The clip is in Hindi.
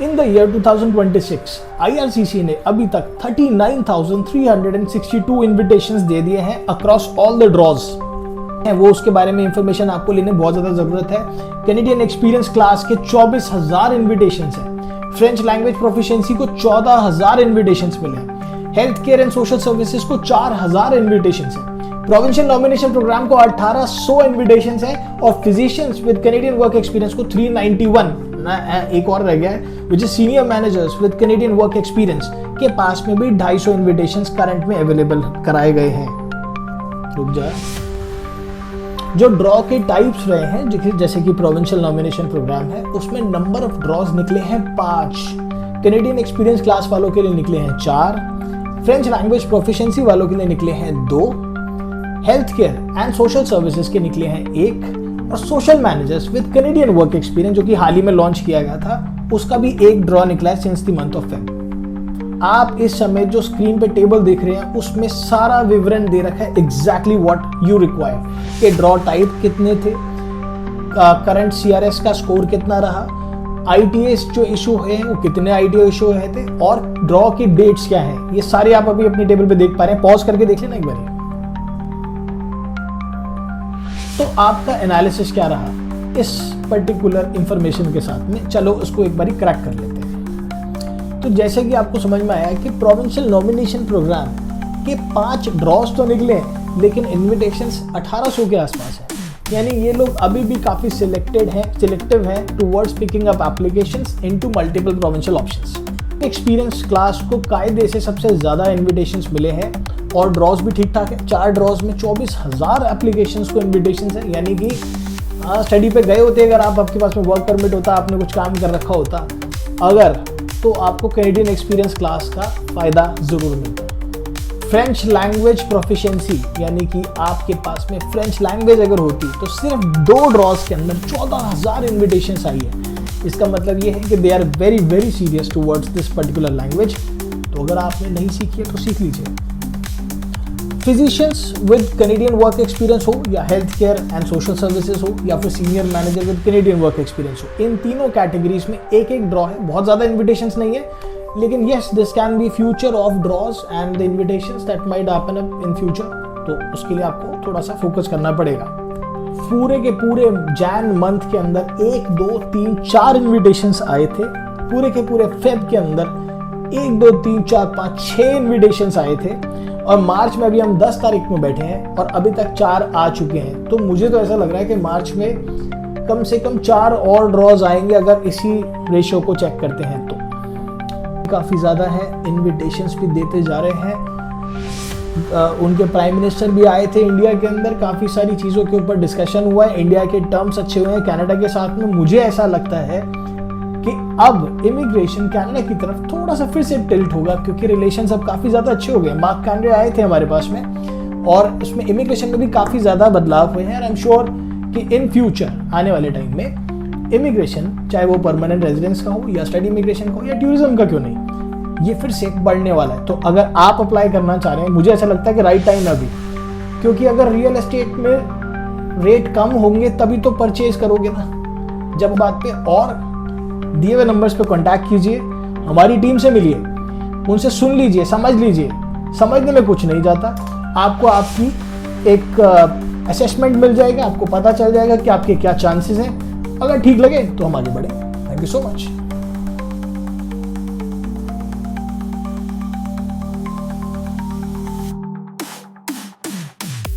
इन द ईयर 2026 IRCC ने अभी तक 39,362 इन्विटेशंस दे दिए हैं अक्रॉस ऑल द ड्रॉज। वो उसके बारे में इंफॉर्मेशन आपको लेने बहुत ज्यादा जरूरत है। कैनेडियन एक्सपीरियंस क्लास के 24,000 इन्विटेशंस हैं। फ्रेंच लैंग्वेज प्रोफिशिएंसी को 14,000 इन्विटेशंस मिले हैं। Health care and social services को 4,000 इन्विटेशंस हैं। प्रोविंशियल नॉमिनेशन प्रोग्राम को 1800 इन्विटेशंस हैं और physicians with Canadian work experience को 391 ना, एक और रह गया है which is senior managers with Canadian work experience के पास में भी 250 इन्विटेशंस करंट में अवेलेबल कराए गए हैं। रुक जा, जो ड्रॉ के टाइप्स रहे हैं जैसे कि प्रोविंशियल नॉमिनेशन प्रोग्राम है उसमें नंबर ऑफ ड्रॉज निकले हैं 5। कैनेडियन एक्सपीरियंस क्लास वालों के लिए निकले हैं 4। फ्रेंच लैंग्वेज प्रोफिशिएंसी वालों के लिए निकले हैं 2। Health care and social services के निकले हैं 1 और social managers with Canadian work experience जो कि हाल ही में लॉन्च किया गया था उसका भी 1 ड्रॉ निकला है since the month of Feb. आप इस समय जो स्क्रीन पे टेबल देख रहे हैं उसमें सारा विवरण दे रखा है एग्जैक्टली व्हाट यू रिक्वायर कि ड्रॉ टाइप कितने थे, करंट CRS का स्कोर कितना रहा, ITAs जो इशू हुए हैं वो कितने ITA इशू हुए थे और ड्रॉ की डेट्स क्या है, ये सारे आप अभी अपनी टेबल पे देख पा रहे हैं। पॉज करके देख लेना एक बार। तो आपका एनालिसिस क्या रहा इस पर्टिकुलर इंफॉर्मेशन के साथ में, चलो उसको एक बारी क्रैक कर लेते हैं। तो जैसे कि आपको समझ में आया कि प्रोविंशियल नॉमिनेशन प्रोग्राम के 5 ड्रॉज तो निकले लेकिन इन्विटेशंस 1800 के आसपास है, यानी ये लोग अभी भी काफ़ी सिलेक्टिव हैं towards picking up applications into multiple provincial options. Experience class को कायदे से सबसे ज़्यादा इन्विटेशंस मिले हैं और ड्रॉज भी ठीक ठाक है। 4 ड्रॉज में 24,000 एप्लीकेशंस को इन्विटेशंस है, यानी कि स्टडी पे गए होते अगर आपके पास में वर्क परमिट होता, आपने कुछ काम कर रखा होता अगर, तो आपको कैनेडियन एक्सपीरियंस क्लास का फ़ायदा ज़रूर मिलता। फ्रेंच लैंग्वेज प्रोफिशिएंसी यानी कि आपके पास में फ्रेंच लैंग्वेज अगर होती तो सिर्फ 2 ड्रॉज के अंदर 14,000 इन्विटेशंस आई है। इसका मतलब ये है कि they are very very serious towards this particular language. तो अगर आपने नहीं सीखी है तो सीख लीजिए। Physicians with Canadian work experience हो या health care and social services हो या फिर senior manager with Canadian work experience हो, इन तीनों कैटेगरीज में 1 ड्रॉ है। बहुत ज़्यादा इन्विटेशंस नहीं है लेकिन yes this can be future of drawers and the invitations that might happen up in future. तो उसके लिए आपको थोड़ा सा फोकस करना पड़ेगा। पूरे के पूरे जैन मंथ के अंदर 1, 2, 3, 4 इन्विटेशंस आए थे। पूरे के पूरे फेब के अंदर 1, 2, 3, 4, 5, 6 इन्विटेशंस आए थे और मार्च में अभी हम 10 तारीख में बैठे हैं और अभी तक 4 आ चुके हैं। तो मुझे तो ऐसा लग रहा है कि मार्च में कम से कम 4 और ड्रॉज आएंगे अगर इसी रेशियो को चेक करते हैं तो। काफ़ी ज़्यादा है, इन्विटेशंस भी देते जा रहे हैं। उनके प्राइम मिनिस्टर भी आए थे इंडिया के अंदर, काफ़ी सारी चीज़ों के ऊपर डिस्कशन हुआ है। इंडिया के टर्म्स अच्छे हुए हैं कनाडा के साथ में। मुझे ऐसा लगता है कि अब इमिग्रेशन कनाडा की तरफ थोड़ा सा फिर से टिल्ट होगा क्योंकि रिलेशंस अब काफ़ी ज़्यादा अच्छे हो गए। मार्क कार्ने आए थे हमारे पास में और उसमें इमिग्रेशन में भी काफ़ी ज़्यादा बदलाव हुए हैं। और आई एम श्योर कि इन फ्यूचर आने वाले टाइम में इमिग्रेशन, चाहे वो परमानेंट रेजिडेंस का हो या स्टडी इमिग्रेशन का हो या टूरिज्म का, क्यों नहीं, ये फिर से बढ़ने वाला है। तो अगर आप अप्लाई करना चाह रहे हैं, मुझे ऐसा लगता है कि राइट टाइम है अभी, क्योंकि अगर रियल एस्टेट में रेट कम होंगे तभी तो परचेज करोगे ना। जब बात पे और दिए हुए नंबर्स पे कांटेक्ट कीजिए, हमारी टीम से मिलिए, उनसे सुन लीजिए, समझ लीजिए। समझने में कुछ नहीं जाता, आपको आपकी एक असेसमेंट मिल जाएगा, आपको पता चल जाएगा कि आपके क्या चांसेस हैं। अगर ठीक लगे तो हम आगे बढ़ें। Thank you so much.